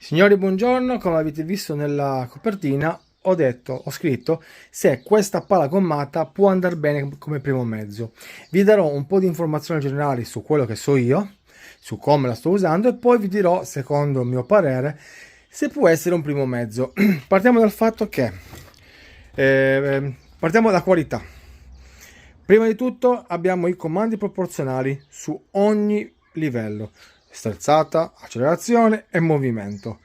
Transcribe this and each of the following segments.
Signori, buongiorno. Come avete visto nella copertina, ho scritto se questa pala gommata può andare bene come primo mezzo. Vi darò un po' di informazioni generali su quello che so io, su come la sto usando e poi vi dirò, secondo il mio parere, se può essere un primo mezzo. Partiamo dal fatto che partiamo dalla qualità. Prima di tutto abbiamo i comandi proporzionali su ogni livello, sterzata, accelerazione e movimento,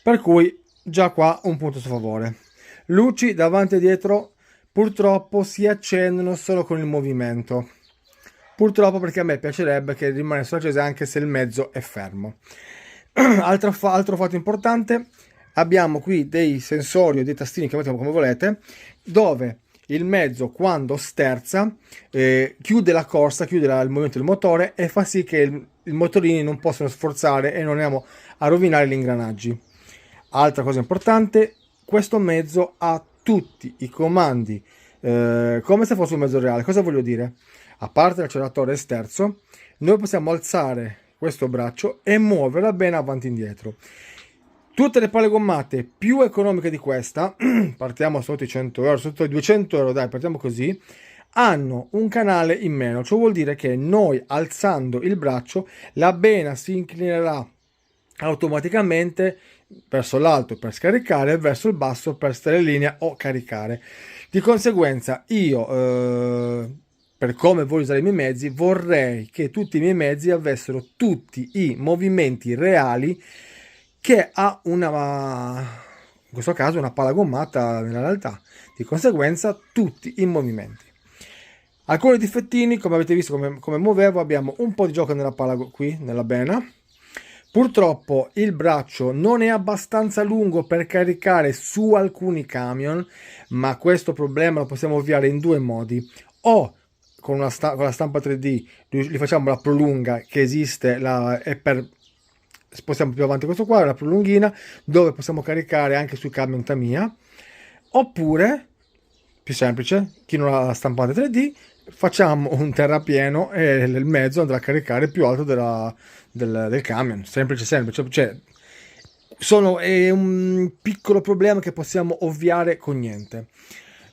per cui già qua un punto a suo favore. Luci davanti e dietro purtroppo si accendono solo con il movimento, purtroppo, perché a me piacerebbe che rimanessero accese anche se il mezzo è fermo. Altro fatto importante: abbiamo qui dei sensori o dei tastini, chiamateli come volete, dove il mezzo, quando sterza, chiude la corsa, chiude il movimento del motore e fa sì che i motorini non possano sforzare e non andiamo a rovinare gli ingranaggi. Altra cosa importante: questo mezzo ha tutti i comandi come se fosse un mezzo reale. Cosa voglio dire? A parte l'acceleratore sterzo, noi possiamo alzare questo braccio e muoverla bene avanti e indietro. Tutte le pale gommate più economiche di questa, partiamo sotto i 100 euro, sotto i 200 euro, dai, partiamo così, hanno un canale in meno. Ciò vuol dire che noi, alzando il braccio, la bena si inclinerà automaticamente verso l'alto per scaricare e verso il basso per stare in linea o caricare. Di conseguenza io, per come voglio usare i miei mezzi, vorrei che tutti i miei mezzi avessero tutti i movimenti reali che ha in questo caso una pala gommata nella realtà. Di conseguenza tutti i movimenti. Alcuni difettini, come avete visto come muovevo, abbiamo un po' di gioco nella pala qui, nella bena. Purtroppo il braccio non è abbastanza lungo per caricare su alcuni camion, ma questo problema lo possiamo ovviare in due modi: o con la stampa 3D gli facciamo la prolunga che esiste, e per spostiamo più avanti questo qua, è una prolunghina dove possiamo caricare anche sui camion Tamiya, oppure, più semplice, chi non ha la stampante 3D, facciamo un terrapieno e il mezzo andrà a caricare più alto del camion. Semplice, cioè, è un piccolo problema che possiamo ovviare con niente.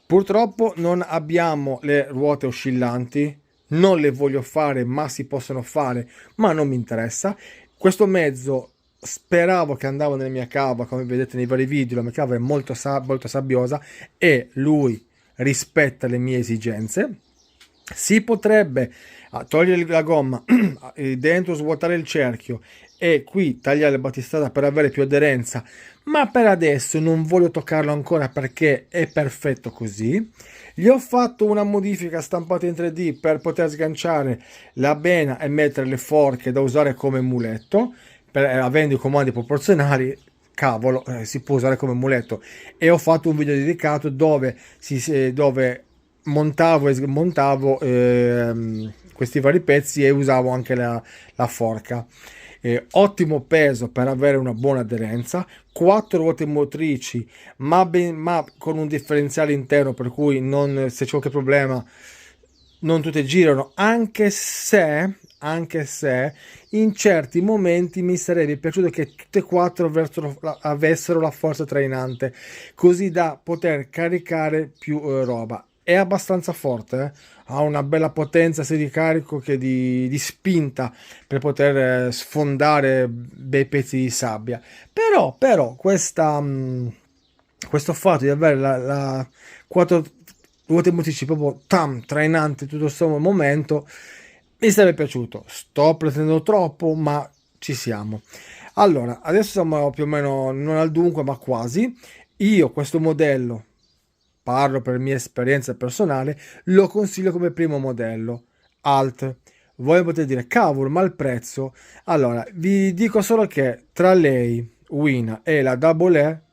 Purtroppo non abbiamo le ruote oscillanti, non le voglio fare, ma si possono fare, ma non mi interessa. Questo mezzo speravo che andava nella mia cava, come vedete nei vari video, la mia cava è molto sabbiosa e lui rispetta le mie esigenze. Si potrebbe togliere la gomma, dentro svuotare il cerchio e qui tagliare la battistrada per avere più aderenza, ma per adesso non voglio toccarlo ancora perché è perfetto così. Gli ho fatto una modifica stampata in 3D per poter sganciare la bena e mettere le forche da usare come muletto, avendo i comandi proporzionali. Cavolo, si può usare come muletto. E ho fatto un video dedicato dove montavo e smontavo questi vari pezzi e usavo anche la forca. Ottimo peso per avere una buona aderenza, 4 ruote motrici, ma con un differenziale interno, per cui se c'è qualche problema non tutte girano, anche se in certi momenti mi sarebbe piaciuto che tutte e quattro avessero la forza trainante, così da poter caricare più roba. È abbastanza forte, ha una bella potenza sia di carico che di spinta per poter sfondare bei pezzi di sabbia. Però questo fatto di avere la 4 ruote motrici proprio trainante tutto questo momento mi sarebbe piaciuto. Sto pretendendo troppo, ma ci siamo. Allora, adesso siamo più o meno non al dunque, ma quasi. Io questo modello, parlo per mia esperienza personale, lo consiglio come primo modello. Alt. Voi potete dire, cavolo, ma il prezzo? Allora, vi dico solo che tra lei, Wina e la Double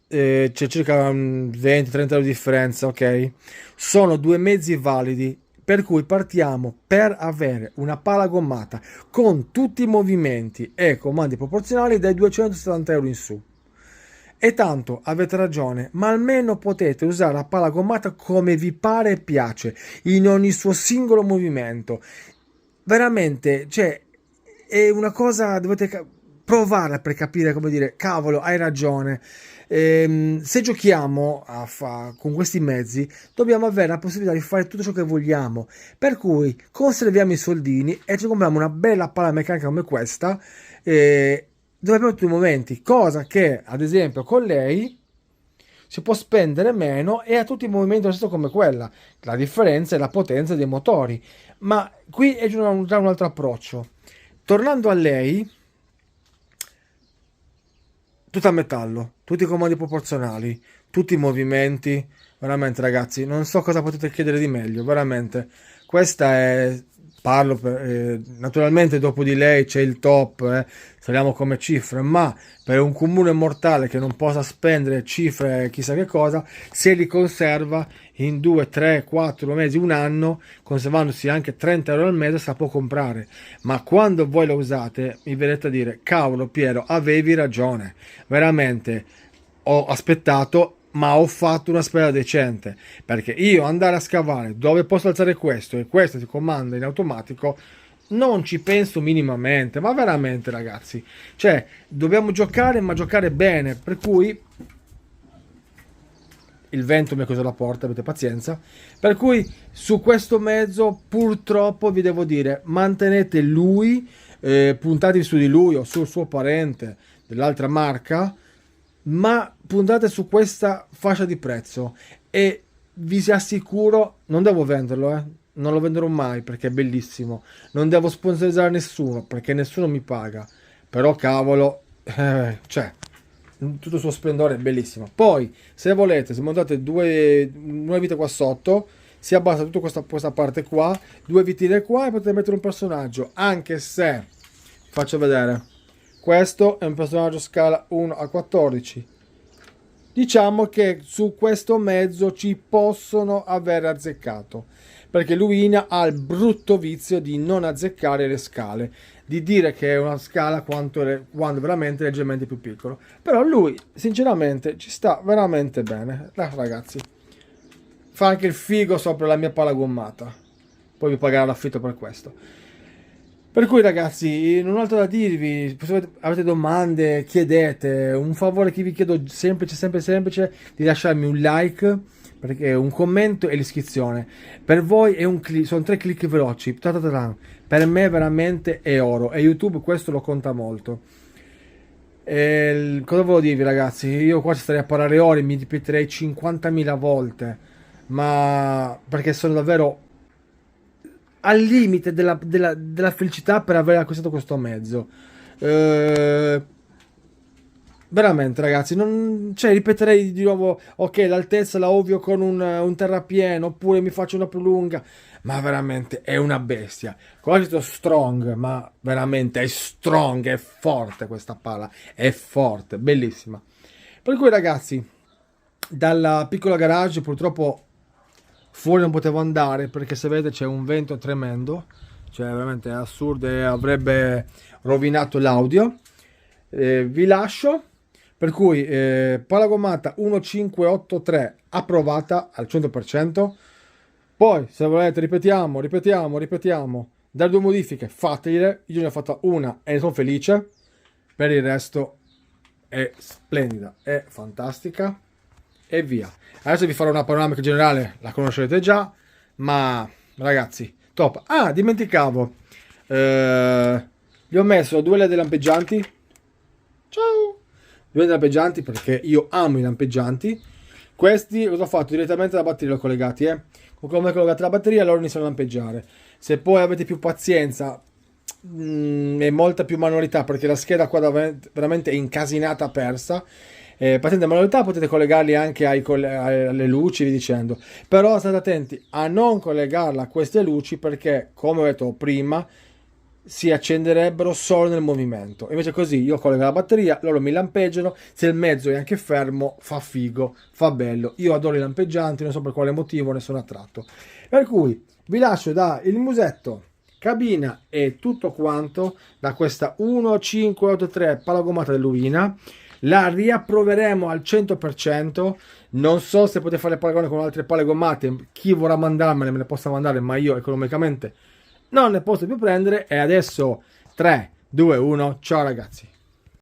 c'è circa 20-30 euro di differenza, ok? Sono due mezzi validi, per cui partiamo per avere una pala gommata con tutti i movimenti e comandi proporzionali dai 270 euro in su. E tanto avete ragione, ma almeno potete usare la pala gommata come vi pare e piace, in ogni suo singolo movimento. Veramente, cioè, è una cosa, provare per capire, come dire, cavolo, hai ragione. Se giochiamo con questi mezzi, dobbiamo avere la possibilità di fare tutto ciò che vogliamo. Per cui conserviamo i soldini e ci compriamo una bella pala meccanica come questa, dove abbiamo tutti i momenti, cosa che ad esempio con lei si può spendere meno e ha tutti i movimenti lo stesso come quella. La differenza è la potenza dei motori, ma qui è già un altro approccio. Tornando a lei, tutta a metallo, tutti i comandi proporzionali, tutti i movimenti, veramente ragazzi, non so cosa potete chiedere di meglio, veramente. Questa è, naturalmente dopo di lei c'è il top, saliamo come cifre, ma per un comune mortale che non possa spendere cifre chissà che cosa, se li conserva in 2, 3, 4 mesi, un anno, conservandosi anche 30 euro al mese, se la può comprare. Ma quando voi la usate, mi verrete a dire, cavolo Piero, avevi ragione, veramente ho aspettato, ma ho fatto una spesa decente, perché io andare a scavare dove posso alzare questo e questo si comanda in automatico, non ci penso minimamente, ma veramente ragazzi, cioè dobbiamo giocare, ma giocare bene, per cui il vento mi ha chiuso la porta, avete pazienza, per cui su questo mezzo purtroppo vi devo dire, mantenete lui, puntatevi su di lui o sul suo parente dell'altra marca, ma puntate su questa fascia di prezzo e vi assicuro, non devo venderlo, non lo venderò mai perché è bellissimo, non devo sponsorizzare nessuno perché nessuno mi paga, però cavolo, cioè tutto il suo splendore è bellissimo. Poi se volete, se montate due vite qua sotto, si abbassa tutta questa parte qua, due vitine qua e potete mettere un personaggio, anche se faccio vedere, questo è un personaggio scala 1 a 14. Diciamo che su questo mezzo ci possono aver azzeccato, perché Luina ha il brutto vizio di non azzeccare le scale, di dire che è una scala quando veramente è leggermente più piccolo. Però lui sinceramente ci sta veramente bene, ragazzi. Fa anche il figo sopra la mia pala gommata, poi vi pagherà l'affitto per questo. Per cui ragazzi, non ho altro da dirvi, se avete domande chiedete, un favore che vi chiedo semplice, di lasciarmi un like, perché un commento e l'iscrizione. Per voi è un click, sono 3 click veloci, per me veramente è oro e YouTube questo lo conta molto. Cosa volevo dirvi ragazzi, io qua ci starei a parlare ore, mi ripeterei 50.000 volte, ma perché sono davvero al limite della felicità per aver acquistato questo mezzo. Veramente ragazzi, cioè, ripeterei di nuovo, ok, l'altezza la ovvio con un terrapieno, oppure mi faccio una più lunga, ma veramente è una bestia. Qua c'è strong, ma veramente è strong, è forte questa pala, è forte, bellissima. Per cui ragazzi, dalla piccola garage purtroppo fuori non potevo andare perché se vedete c'è un vento tremendo, cioè veramente è assurdo e avrebbe rovinato l'audio. Vi lascio, per cui pala gommata 1583 approvata al 100%. Poi se volete ripetiamo, dare 2 modifiche fategliele, io ne ho fatta una e ne sono felice, per il resto è splendida, è fantastica e via. Adesso vi farò una panoramica generale, la conoscerete già, ma ragazzi, top. Ah, dimenticavo, gli ho messo 2 led lampeggianti. Ciao! 2 led lampeggianti perché io amo i lampeggianti. Questi cosa ho fatto? Direttamente alla batteria li ho collegati, come collegate la batteria loro iniziano a lampeggiare. Se poi avete più pazienza e molta più manualità, perché la scheda qua veramente è incasinata, persa, patente manualità, potete collegarli anche alle luci, vi dicendo, però state attenti a non collegarla a queste luci perché, come ho detto prima, si accenderebbero solo nel movimento. Invece così io collego la batteria, loro mi lampeggiano, se il mezzo è anche fermo fa figo, fa bello. Io adoro i lampeggianti, non so per quale motivo ne sono attratto. Per cui vi lascio da il musetto, cabina e tutto quanto da questa 1583 pala gommata dell'Uina. La riapproveremo al 100%. Non so se potete fare paragone con altre pale gommate, chi vorrà mandarmele me le possa mandare, ma io economicamente non ne posso più prendere. E adesso 3, 2, 1, ciao ragazzi.